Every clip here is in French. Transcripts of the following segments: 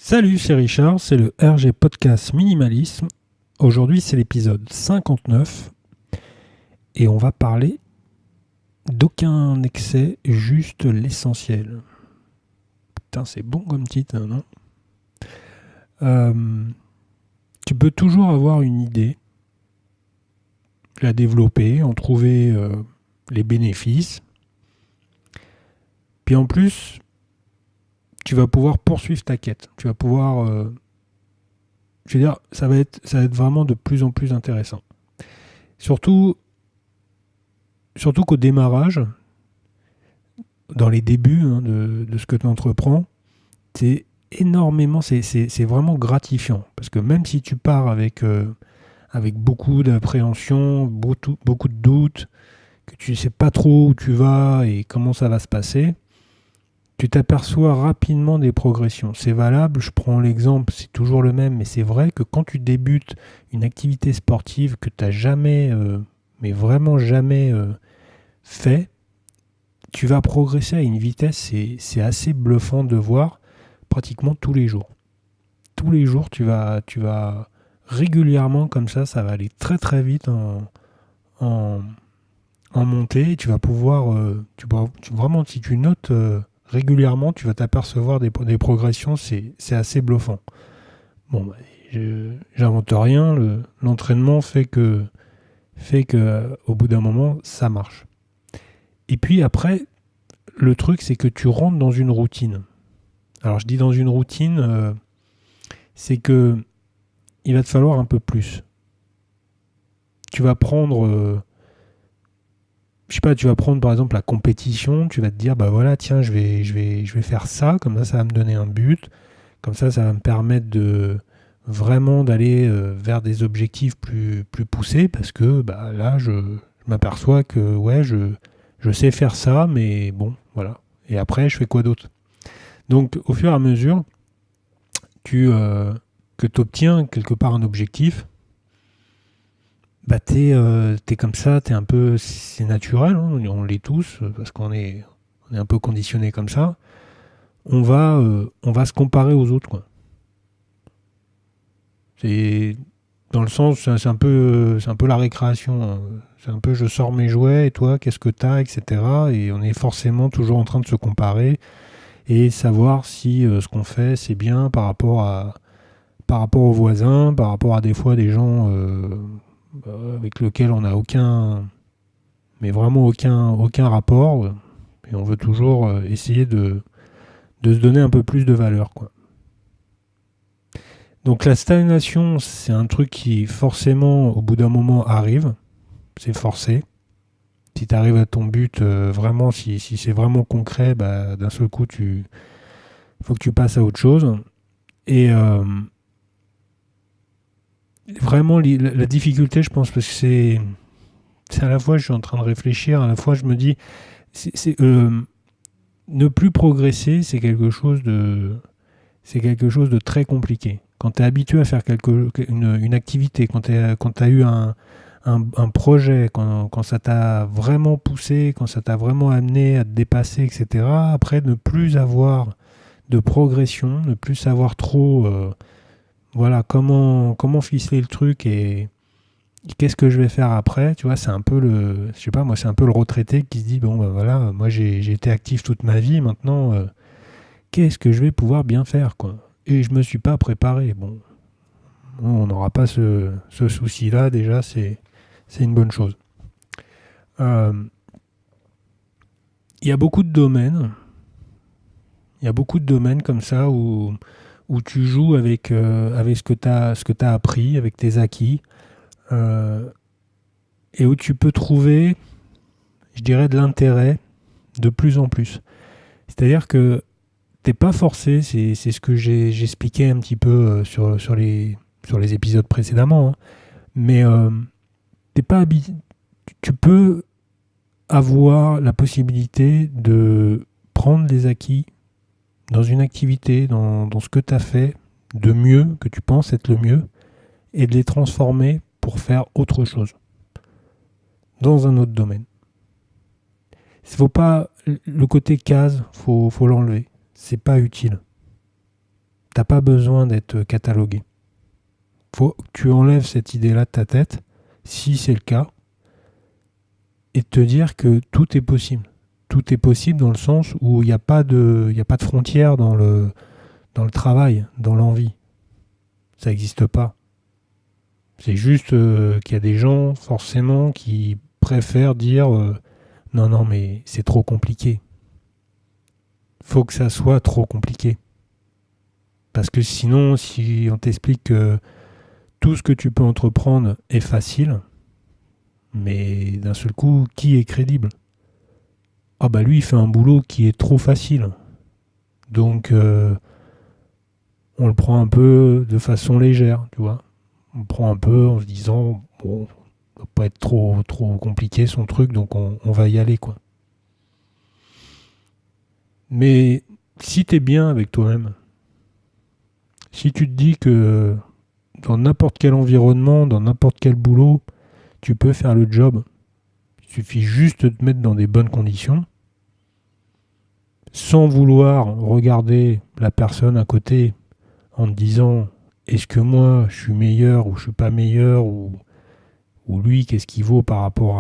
Salut, c'est Richard, c'est le RG Podcast Minimalisme. Aujourd'hui, c'est l'épisode 59 et on va parler d'aucun excès, juste l'essentiel. Putain, c'est bon comme titre, non? Tu peux toujours avoir une idée, la développer, en trouver les bénéfices. Puis en plus, tu vas pouvoir poursuivre ta quête. Tu vas pouvoir... je veux dire, ça va être vraiment de plus en plus intéressant. Surtout qu'au démarrage, dans les débuts de ce que tu entreprends, c'est énormément, c'est vraiment gratifiant. Parce que même si tu pars avec beaucoup d'appréhension, beaucoup de doutes, que tu ne sais pas trop où tu vas et comment ça va se passer, tu t'aperçois rapidement des progressions. C'est valable, je prends l'exemple, c'est toujours le même, mais c'est vrai que quand tu débutes une activité sportive que tu n'as jamais, mais vraiment jamais fait, tu vas progresser à une vitesse, c'est assez bluffant de voir pratiquement tous les jours. Tous les jours, tu vas régulièrement comme ça va aller très très vite en montée. Tu vas pouvoir, vraiment, si tu notes régulièrement, tu vas t'apercevoir des progressions, c'est assez bluffant. Bon, j'invente rien, l'entraînement fait que au bout d'un moment, ça marche. Et puis après, le truc, c'est que tu rentres dans une routine. Alors je dis dans une routine, c'est que il va te falloir un peu plus. Tu vas prendre, tu vas prendre par exemple la compétition, tu vas te dire, bah voilà, tiens, je vais faire ça, comme ça va me donner un but, comme ça va me permettre de vraiment d'aller vers des objectifs plus poussés, parce que bah, là, je m'aperçois que ouais, je sais faire ça, mais bon, voilà. Et après, je fais quoi d'autre? Donc, au fur et à mesure que tu obtiens quelque part un objectif, bah t'es comme ça, t'es un peu, c'est naturel, hein, on l'est tous, parce qu'on est un peu conditionné comme ça. On va se comparer aux autres, quoi. C'est dans le sens, c'est un peu la récréation, hein. C'est un peu, je sors mes jouets et toi, qu'est-ce que t'as, etc. Et on est forcément toujours en train de se comparer et savoir si ce qu'on fait c'est bien par rapport aux voisins, par rapport à des fois des gens avec lesquels on n'a vraiment aucun rapport, et on veut toujours essayer de se donner un peu plus de valeur, quoi. Donc la stagnation, c'est un truc qui forcément au bout d'un moment arrive, c'est forcé. Si tu arrives à ton but, vraiment, si c'est vraiment concret, bah, d'un seul coup, il faut que tu passes à autre chose. Et vraiment, la difficulté, je pense, parce que c'est à la fois, je suis en train de réfléchir, à la fois, je me dis, ne plus progresser, c'est quelque chose de très compliqué. Quand tu es habitué à faire une activité, quand tu as eu un projet, quand ça t'a vraiment poussé, quand ça t'a vraiment amené à te dépasser, etc., après, ne plus avoir de progression, ne plus savoir trop voilà, comment ficeler le truc et qu'est-ce que je vais faire après, tu vois, c'est un peu je sais pas, moi, c'est un peu le retraité qui se dit, bon, ben voilà, moi, j'ai été actif toute ma vie, maintenant, qu'est-ce que je vais pouvoir bien faire, quoi. Et je me suis pas préparé. Bon, on n'aura pas ce souci-là, déjà, c'est une bonne chose. Il y a beaucoup de domaines. Il y a beaucoup de domaines comme ça où tu joues avec ce que tu as appris, avec tes acquis, et où tu peux trouver, je dirais, de l'intérêt de plus en plus. C'est-à-dire que t'es pas forcé, c'est ce que j'expliquais un petit peu sur les épisodes précédemment, hein, mais t'es pas tu peux avoir la possibilité de prendre des acquis dans une activité, dans ce que tu as fait de mieux, que tu penses être le mieux, et de les transformer pour faire autre chose, dans un autre domaine. Faut pas, le côté case, faut l'enlever. C'est pas utile. T'as pas besoin d'être catalogué. Faut que tu enlèves cette idée-là de ta tête, si c'est le cas, et te dire que tout est possible. Tout est possible dans le sens où il n'y a pas de frontière dans le travail, dans l'envie. Ça n'existe pas. C'est juste qu'il y a des gens, forcément, qui préfèrent dire non, non, mais c'est trop compliqué. Faut que ça soit trop compliqué. Parce que sinon, si on t'explique que tout ce que tu peux entreprendre est facile, mais d'un seul coup, qui est crédible? Ah bah lui, il fait un boulot qui est trop facile. Donc, on le prend un peu de façon légère, tu vois. On le prend un peu en se disant, bon, ça va pas être trop compliqué son truc, donc on va y aller, quoi. Mais si t'es bien avec toi-même, si tu te dis que dans n'importe quel environnement, dans n'importe quel boulot, tu peux faire le job, il suffit juste de te mettre dans des bonnes conditions, sans vouloir regarder la personne à côté en te disant est-ce que moi je suis meilleur ou je suis pas meilleur ou lui qu'est-ce qu'il vaut par rapport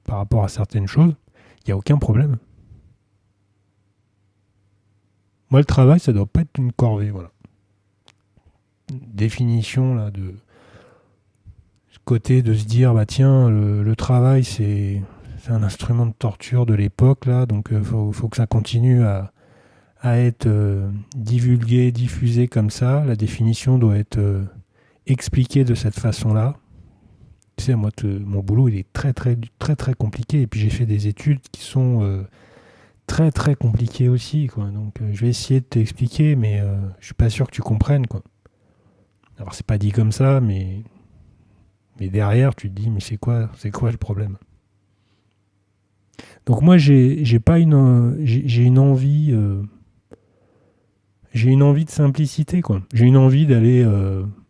à certaines choses, il n'y a aucun problème. Moi le travail ça doit pas être une corvée, voilà. Définition là de ce côté de se dire bah tiens le travail c'est un instrument de torture de l'époque là, donc faut que ça continue à être divulgué, diffusé comme ça. La définition doit être expliquée de cette façon-là. Tu sais, moi, mon boulot, il est très, très, très, très compliqué. Et puis, j'ai fait des études qui sont très, très compliquées aussi, quoi. Donc, je vais essayer de t'expliquer, mais je suis pas sûr que tu comprennes, quoi. Alors, c'est pas dit comme ça, mais derrière, tu te dis, mais c'est quoi le problème? Donc, moi, j'ai une envie... j'ai une envie de simplicité, quoi. J'ai une envie d'aller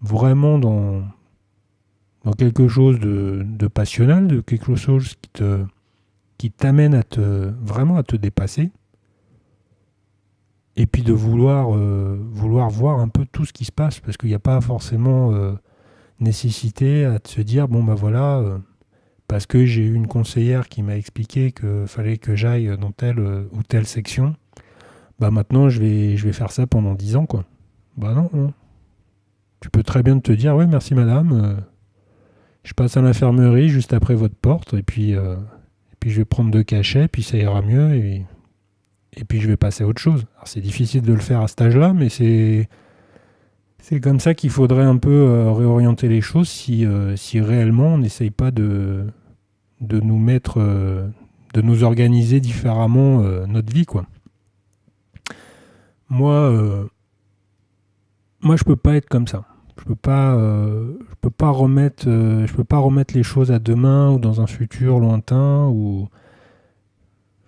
vraiment dans quelque chose de passionnel, de quelque chose qui t'amène vraiment à te dépasser, et puis de vouloir voir un peu tout ce qui se passe, parce qu'il n'y a pas forcément nécessité à se dire, bon bah voilà, parce que j'ai eu une conseillère qui m'a expliqué qu'il fallait que j'aille dans telle ou telle section, bah maintenant je vais faire ça pendant 10 ans, quoi. Bah non, non. Tu peux très bien te dire, oui merci madame, je passe à l'infirmerie juste après votre porte, et puis je vais prendre 2 cachets, puis ça ira mieux, et puis je vais passer à autre chose. Alors c'est difficile de le faire à cet âge-là, mais c'est comme ça qu'il faudrait un peu réorienter les choses si réellement on n'essaye pas de nous mettre, de nous organiser différemment notre vie, quoi. Moi, je peux pas être comme ça. Je peux pas remettre les choses à demain ou dans un futur lointain. Ou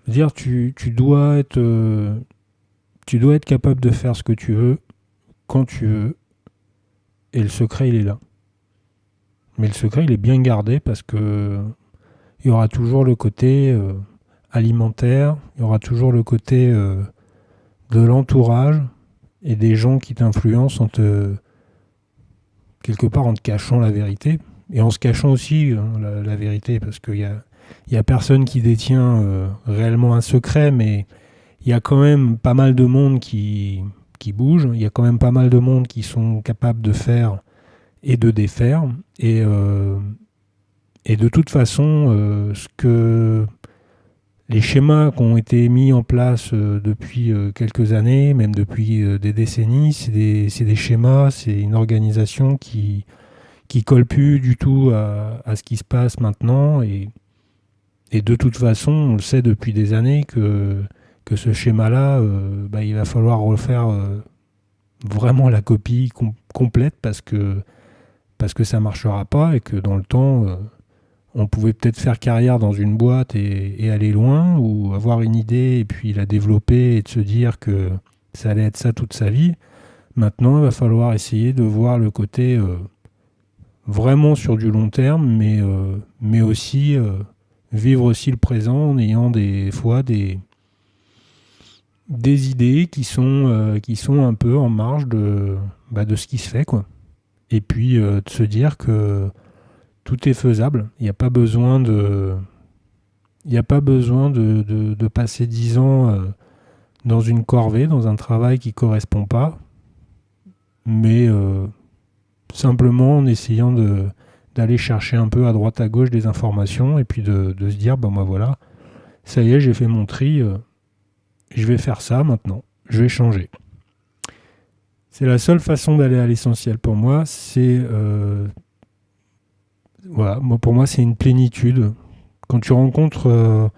je veux dire, tu dois être capable de faire ce que tu veux quand tu veux, et le secret il est là. Mais le secret il est bien gardé parce que il y aura toujours le côté alimentaire, il y aura toujours le côté de l'entourage et des gens qui t'influencent quelque part en te cachant la vérité et en se cachant aussi la vérité, parce qu'il y a personne qui détient réellement un secret, mais il y a quand même pas mal de monde qui bouge, il y a quand même pas mal de monde qui sont capables de faire et de défaire, et de toute façon ce que les schémas qui ont été mis en place depuis quelques années, même depuis des décennies, c'est des schémas, c'est une organisation qui colle plus du tout à ce qui se passe maintenant. Et de toute façon, on le sait depuis des années que ce schéma-là, il va falloir refaire vraiment la copie complète parce que ça ne marchera pas, et que dans le temps... on pouvait peut-être faire carrière dans une boîte et aller loin, ou avoir une idée et puis la développer et de se dire que ça allait être ça toute sa vie. Maintenant, il va falloir essayer de voir le côté vraiment sur du long terme, mais aussi vivre aussi le présent en ayant des fois des des idées qui sont un peu en marge de ce qui se fait, quoi. Et puis de se dire que tout est faisable. Il n'y a pas besoin de passer 10 ans dans une corvée, dans un travail qui ne correspond pas, mais simplement en essayant d'aller chercher un peu à droite à gauche des informations et puis de se dire, moi voilà, ça y est, j'ai fait mon tri, je vais faire ça maintenant, je vais changer. C'est la seule façon d'aller à l'essentiel pour moi, pour moi c'est une plénitude. Quand tu rencontres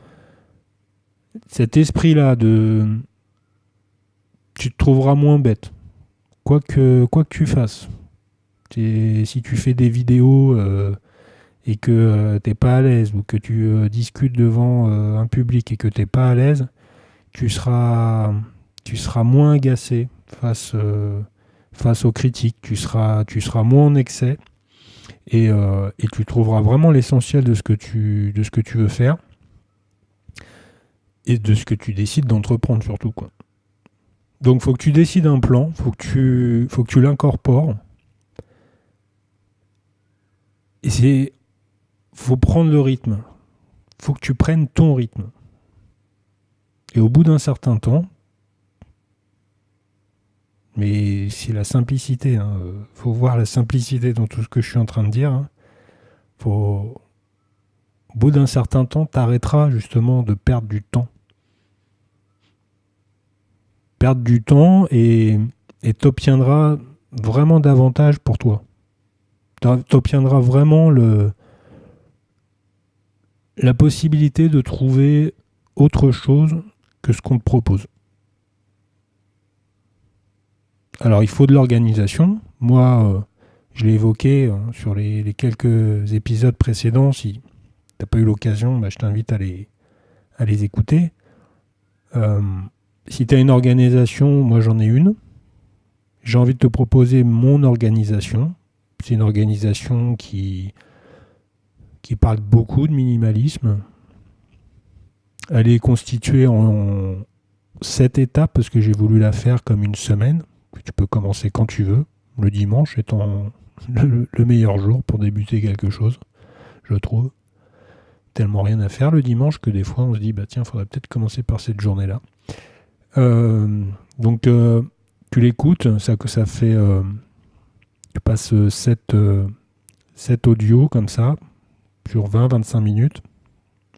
cet esprit-là tu te trouveras moins bête, quoi que tu fasses. Si tu fais des vidéos et que t'es pas à l'aise, ou que tu discutes devant un public et que t'es pas à l'aise, tu seras moins agacé face aux critiques, tu seras moins en excès et tu trouveras vraiment l'essentiel de ce que tu veux faire et de ce que tu décides d'entreprendre surtout, quoi. Donc faut que tu décides un plan, faut que tu l'incorpores. Et faut prendre le rythme. Faut que tu prennes ton rythme. Et au bout d'un certain temps, mais c'est la simplicité, faut voir la simplicité dans tout ce que je suis en train de dire. Au bout d'un certain temps, t'arrêteras justement de perdre du temps. Perdre du temps et t'obtiendras vraiment davantage pour toi. T'obtiendras vraiment la possibilité de trouver autre chose que ce qu'on te propose. Alors il faut de l'organisation. Moi, je l'ai évoqué sur les quelques épisodes précédents. Si t'as pas eu l'occasion, je t'invite à les écouter. Si tu as une organisation, moi j'en ai une. J'ai envie de te proposer mon organisation. C'est une organisation qui parle beaucoup de minimalisme. Elle est constituée en 7 étapes parce que j'ai voulu la faire comme une semaine. Tu peux commencer quand tu veux. Le dimanche étant le meilleur jour pour débuter quelque chose, je trouve. Tellement rien à faire le dimanche que des fois on se dit tiens, faudrait peut-être commencer par cette journée-là. Donc tu l'écoutes, ça fait tu passes 7 audios comme ça sur 20-25 minutes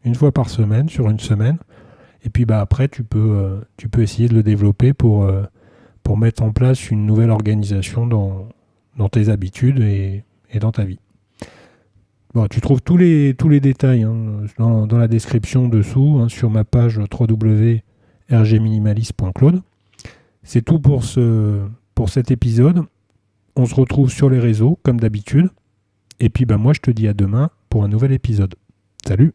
une fois par semaine sur une semaine, et puis après tu peux essayer de le développer pour mettre en place une nouvelle organisation dans tes habitudes et dans ta vie. Bon, tu trouves tous les détails dans la description dessous, sur ma page www.rgminimalist.cloud. C'est tout pour cet épisode. On se retrouve sur les réseaux, comme d'habitude. Et puis moi, je te dis à demain pour un nouvel épisode. Salut!